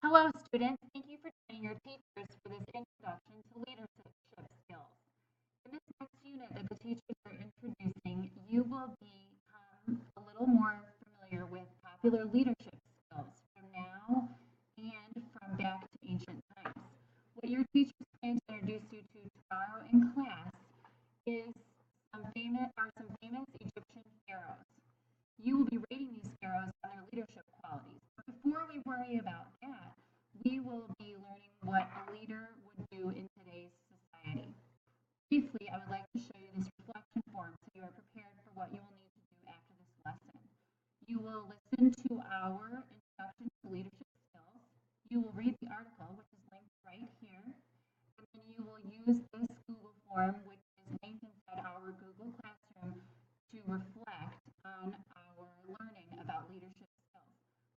Hello, students. Thank you for joining your teachers for this introduction to leadership skills. In this next unit that the teachers are introducing, you will become a little more familiar with popular leadership skills from now and from back to ancient times. What your teachers plan to introduce you to tomorrow in class is some famous Egyptian pharaohs. You will be rating these pharaohs on their leadership qualities. But before we worry about that, we will be learning what a leader would do in today's society. Briefly, I would like to show you this reflection form so you are prepared for what you will need to do after this lesson. You will listen to our introduction to leadership skills. You will read the article, which is linked right here, and then you will use this Google form, which is linked inside our Google Classroom, to reflect on our learning about leadership skills.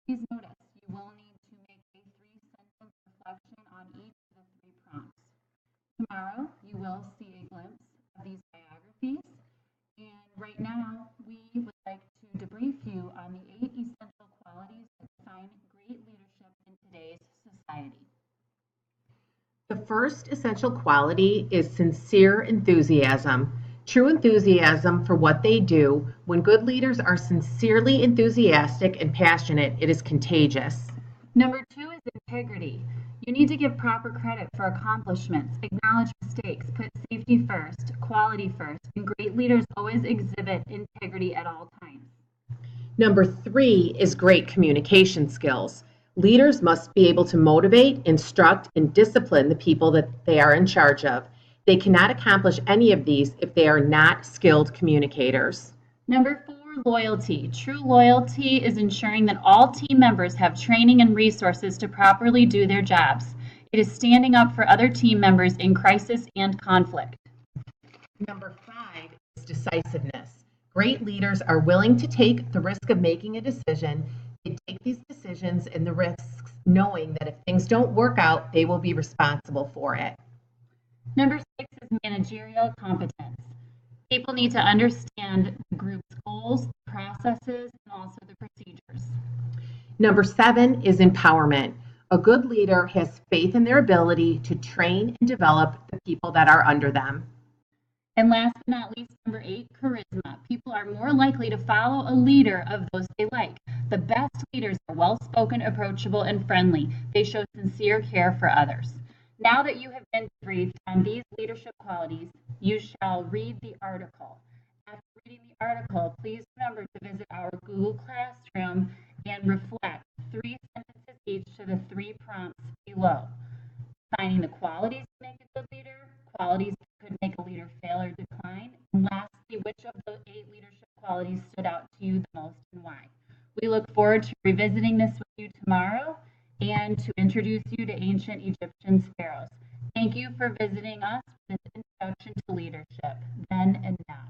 Please notice you will need to make a 3-sentence reflection on each of the 3 prompts. Tomorrow, you will see a glimpse of these biographies, and right now, we would like to debrief you on the 8 essential qualities that define great leadership in today's society. The first essential quality is sincere enthusiasm. True enthusiasm for what they do. When good leaders are sincerely enthusiastic and passionate, it is contagious. Number 2 is integrity. You need to give proper credit for accomplishments, acknowledge mistakes, put safety first, quality first, and great leaders always exhibit integrity at all times. Number 3 is great communication skills. Leaders must be able to motivate, instruct, and discipline the people that they are in charge of. They cannot accomplish any of these if they are not skilled communicators. Number 4, loyalty. True loyalty is ensuring that all team members have training and resources to properly do their jobs. It is standing up for other team members in crisis and conflict. Number 5 is decisiveness. Great leaders are willing to take the risk of making a decision. They take these decisions and the risks knowing that if things don't work out, they will be responsible for it. Number 6 is managerial competence. People need to understand the group's goals, processes, and also the procedures. Number 7 is empowerment. A good leader has faith in their ability to train and develop the people that are under them. And last but not least, number 8, charisma. People are more likely to follow a leader of those they like. The best leaders are well-spoken, approachable, and friendly. They show sincere care for others. Now that you have been briefed on these leadership qualities, you shall read the article. After reading the article, please remember to visit our Google Classroom and reflect 3 sentences each to the 3 prompts below. Finding the qualities that make a good leader, qualities that could make a leader fail or decline, and lastly, which of the 8 leadership qualities stood out to you the most and why. We look forward to revisiting this with you tomorrow and to introduce you to ancient Egyptian pharaohs. Thank you for visiting us with this introduction to leadership, then and now.